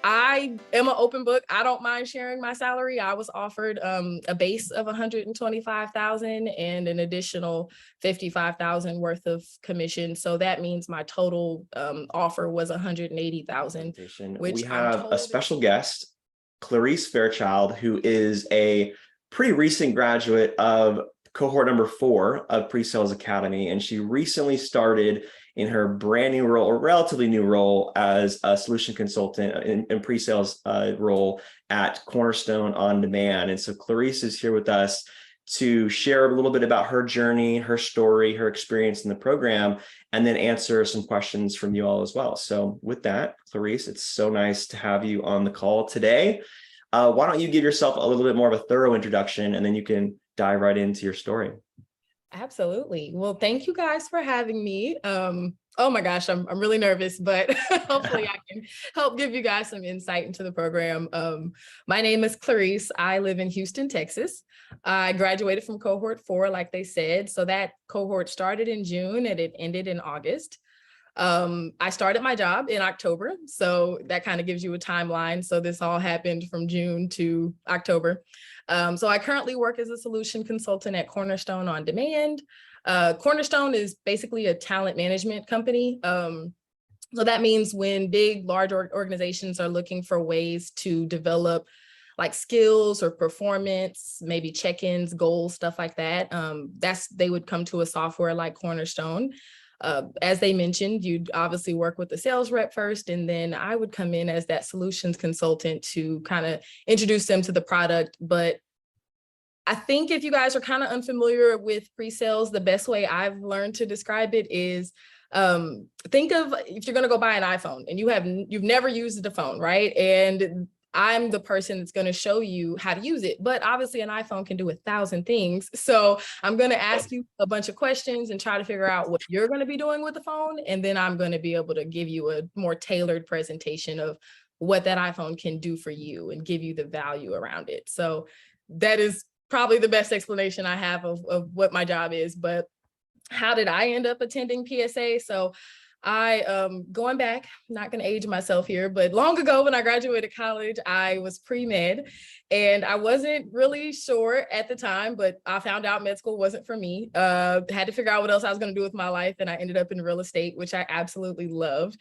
I am an open book. I don't mind sharing my salary. I was offered a base of 125,000 and an additional 55,000 worth of commission. So that means my total offer was 180,000, which we I'm have told a special guest, Clarice Fairchild, who is a pretty recent graduate of cohort number 4 of PreSales Academy, and she recently started in her brand new role, or relatively new role, as a solution consultant in pre-sales role at Cornerstone On Demand. And so Clarice is here with us to share a little bit about her journey, her story, her experience in the program, and then answer some questions from you all as well. So with that, Clarice, it's so nice to have you on the call today. Why don't you give yourself a little bit more of a thorough introduction, and then you can dive right into your story. Absolutely. Well, thank you guys for having me. Oh my gosh, I'm really nervous, but hopefully I can help give you guys some insight into the program. My name is Clarice. I live in Houston, Texas. I graduated from cohort 4, like they said. So that cohort started in June and it ended in August. I started my job in October, so that kind of gives you a timeline. So this all happened from June to October. So I currently work as a solution consultant at Cornerstone On Demand. Cornerstone is basically a talent management company. So that means when big, large organizations are looking for ways to develop like skills or performance, maybe check-ins, goals, stuff like that, they would come to a software like Cornerstone. As they mentioned, you'd obviously work with the sales rep first, and then I would come in as that solutions consultant to kind of introduce them to the product. But I think if you guys are kind of unfamiliar with pre-sales, the best way I've learned to describe it is think of if you're going to go buy an iPhone and you've never used the phone, right? And I'm the person that's going to show you how to use it. But obviously an iPhone can do 1,000 things. So I'm going to ask you a bunch of questions and try to figure out what you're going to be doing with the phone. And then I'm going to be able to give you a more tailored presentation of what that iPhone can do for you and give you the value around it. So that is probably the best explanation I have of what my job is. But how did I end up attending PSA? So going back, not going to age myself here, but long ago when I graduated college, I was pre-med and I wasn't really sure at the time, but I found out med school wasn't for me. Had to figure out what else I was going to do with my life. And I ended up in real estate, which I absolutely loved.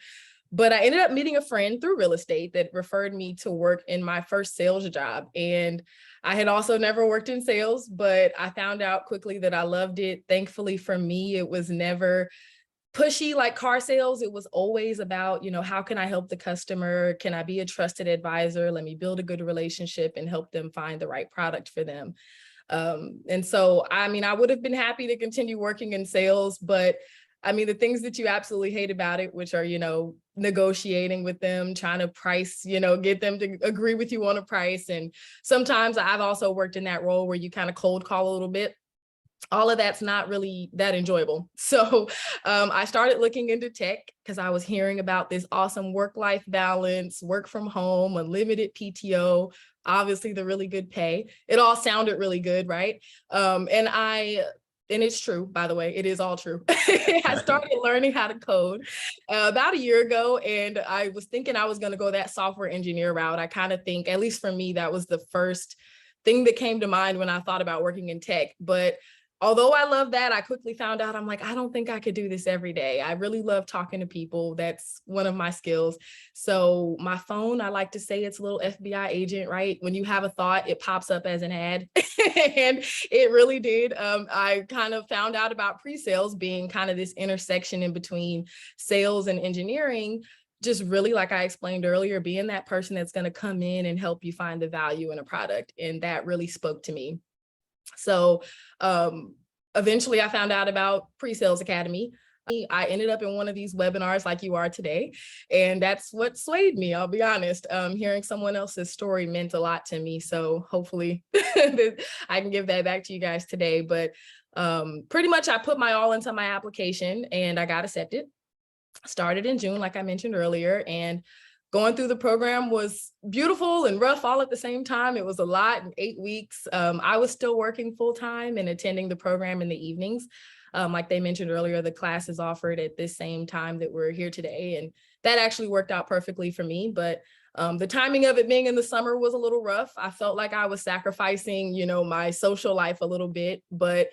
But I ended up meeting a friend through real estate that referred me to work in my first sales job. And I had also never worked in sales, but I found out quickly that I loved it. Thankfully for me, it was never pushy like car sales. It was always about, how can I help the customer? Can I be a trusted advisor? Let me build a good relationship and help them find the right product for them. And so, I would have been happy to continue working in sales, but the things that you absolutely hate about it, which are, negotiating with them, trying to price, get them to agree with you on a price. And sometimes I've also worked in that role where you kind of cold call a little bit. All of that's not really that enjoyable. So I started looking into tech because I was hearing about this awesome work-life balance, work from home, unlimited PTO, obviously the really good pay. It all sounded really good, right? And it's true, by the way, it is all true. I started learning how to code about a year ago, and I was thinking I was going to go that software engineer route. I kind of think, at least for me, that was the first thing that came to mind when I thought about working in tech. But although I love that, I quickly found out, I'm like, I don't think I could do this every day. I really love talking to people. That's one of my skills. So my phone, I like to say it's a little FBI agent, right? When you have a thought, it pops up as an ad. And it really did. I kind of found out about pre-sales being kind of this intersection in between sales and engineering. Just really, like I explained earlier, being that person that's going to come in and help you find the value in a product. And that really spoke to me. So eventually I found out about PreSales Academy. I ended up in one of these webinars like you are today, and that's what swayed me, I'll be honest. Hearing someone else's story meant a lot to me. So hopefully I can give that back to you guys today. But pretty much I put my all into my application and I got accepted. Started in June, like I mentioned earlier, and going through the program was beautiful and rough all at the same time. It was a lot in 8 weeks. I was still working full time and attending the program in the evenings. Like they mentioned earlier, the class is offered at this same time that we're here today. And that actually worked out perfectly for me. But The timing of it being in the summer was a little rough. I felt like I was sacrificing, my social life a little bit, but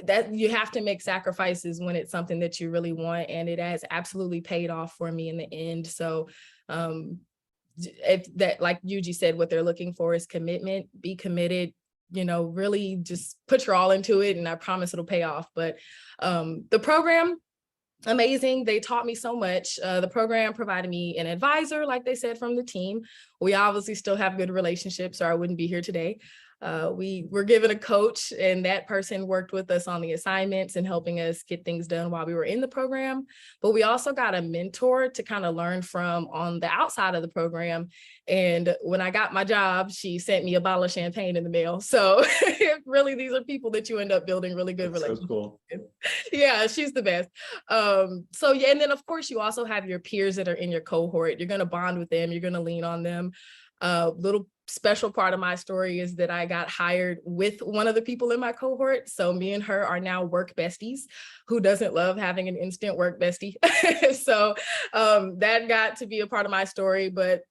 that you have to make sacrifices when it's something that you really want. And it has absolutely paid off for me in the end. So if that, like Yuji said, what they're looking for is commitment, be committed, really just put your all into it. And I promise it'll pay off. But the program, amazing. They taught me so much. The program provided me an advisor, like they said, from the team. We obviously still have good relationships, or I wouldn't be here today. We were given a coach, and that person worked with us on the assignments and helping us get things done while we were in the program. But we also got a mentor to kind of learn from on the outside of the program. And when I got my job, she sent me a bottle of champagne in the mail. So really, these are people that you end up building really good relationships. So cool. Yeah, she's the best. So yeah, and then of course you also have your peers that are in your cohort. You're going to bond with them. You're going to lean on them. Little special part of my story is that I got hired with one of the people in my cohort. So me and her are now work besties. Who doesn't love having an instant work bestie? So that got to be a part of my story. But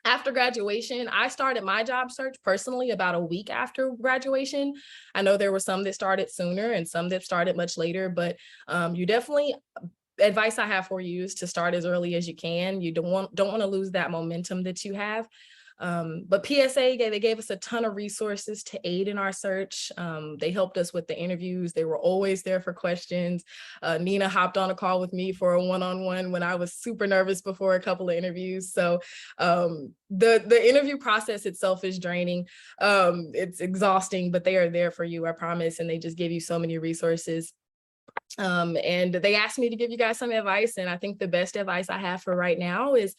after graduation, I started my job search personally about a week after graduation. I know there were some that started sooner and some that started much later, but you definitely, advice I have for you is to start as early as you can. You don't want to lose that momentum that you have. But PSA, they gave us a ton of resources to aid in our search. They helped us with the interviews. They were always there for questions. Nina hopped on a call with me for a one-on-one when I was super nervous before a couple of interviews. So the interview process itself is draining. It's exhausting, but they are there for you, I promise. And they just give you so many resources. And they asked me to give you guys some advice. And I think the best advice I have for right now is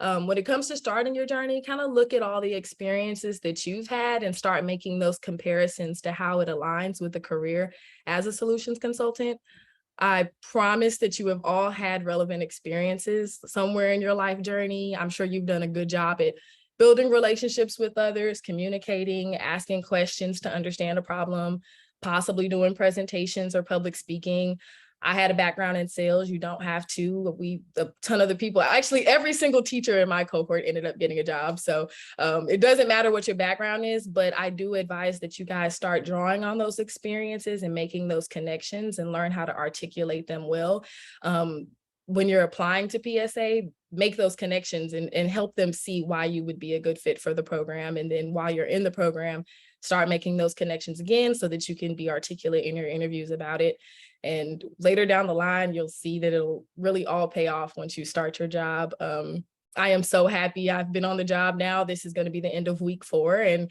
when it comes to starting your journey, kind of look at all the experiences that you've had and start making those comparisons to how it aligns with a career as a solutions consultant. I promise that you have all had relevant experiences somewhere in your life journey. I'm sure you've done a good job at building relationships with others, communicating, asking questions to understand a problem, possibly doing presentations or public speaking. I had a background in sales. You don't have to. A ton of the people, actually every single teacher in my cohort ended up getting a job. So it doesn't matter what your background is, but I do advise that you guys start drawing on those experiences and making those connections and learn how to articulate them well. When you're applying to PSA, make those connections and help them see why you would be a good fit for the program. And then while you're in the program, start making those connections again so that you can be articulate in your interviews about it. And later down the line, you'll see that it'll really all pay off once you start your job. I am so happy I've been on the job now. This is going to be the end of week 4. And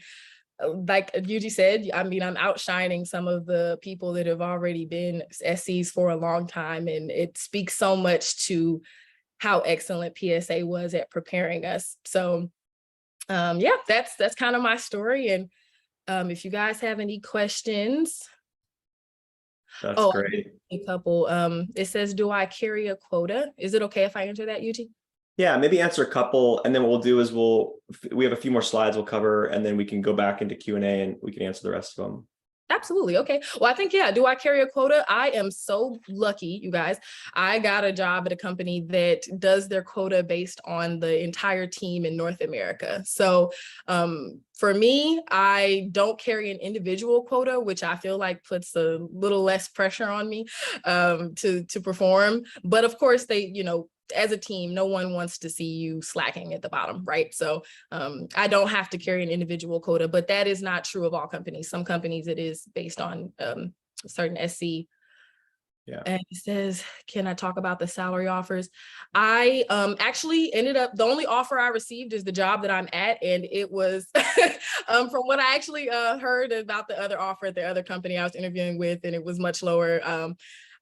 like Yuji said, I mean, I'm outshining some of the people that have already been SCs for a long time. And it speaks so much to how excellent PSA was at preparing us. So yeah, that's kind of my story. And if you guys have any questions. That's great. A couple. It says, do I carry a quota? Is it okay if I answer that, Yuji? Yeah, maybe answer a couple, and then what we'll do is we have a few more slides we'll cover, and then we can go back into Q&A and we can answer the rest of them. Absolutely. Okay. Well, I think, yeah, do I carry a quota? I am so lucky, you guys. I got a job at a company that does their quota based on the entire team in North America. So for me, I don't carry an individual quota, which I feel like puts a little less pressure on me to perform. But of course, they, as a team, no one wants to see you slacking at the bottom, right? So I don't have to carry an individual quota, but that is not true of all companies. Some companies, it is based on certain SC. Yeah. And it says, can I talk about the salary offers? I actually ended up, the only offer I received is the job that I'm at. And it was from what I actually heard about the other offer at the other company I was interviewing with, and it was much lower.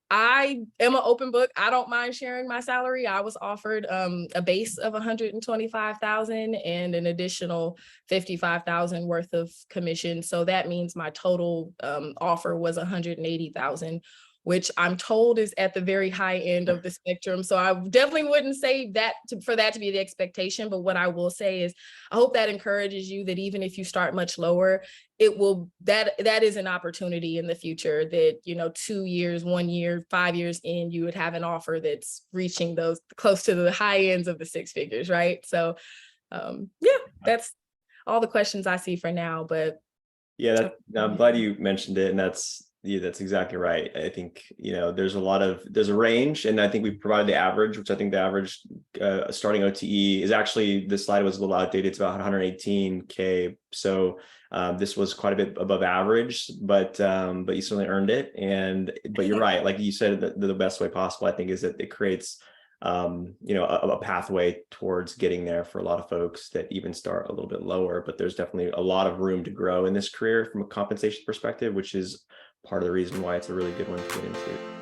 I am an open book. I don't mind sharing my salary. I was offered a base of $125,000 and an additional $55,000 worth of commission. So that means my total offer was $180,000, which I'm told is at the very high end of the spectrum. So I definitely wouldn't say that for that to be the expectation. But what I will say is I hope that encourages you that even if you start much lower, it will, that is an opportunity in the future that, 2 years, 1 year, 5 years in, you would have an offer that's reaching those close to the high ends of the 6 figures, right? So Yeah, that's all the questions I see for now, but Yeah, I'm glad you mentioned it, and that's exactly right. I think there's a range, and I think we've provided the average, which I think the average starting OTE is actually, this slide was a little outdated. It's about 118K. So this was quite a bit above average, but you certainly earned it. But you're right, like you said, the best way possible, I think, is that it creates a pathway towards getting there for a lot of folks that even start a little bit lower. But there's definitely a lot of room to grow in this career from a compensation perspective, which is part of the reason why it's a really good one to get into.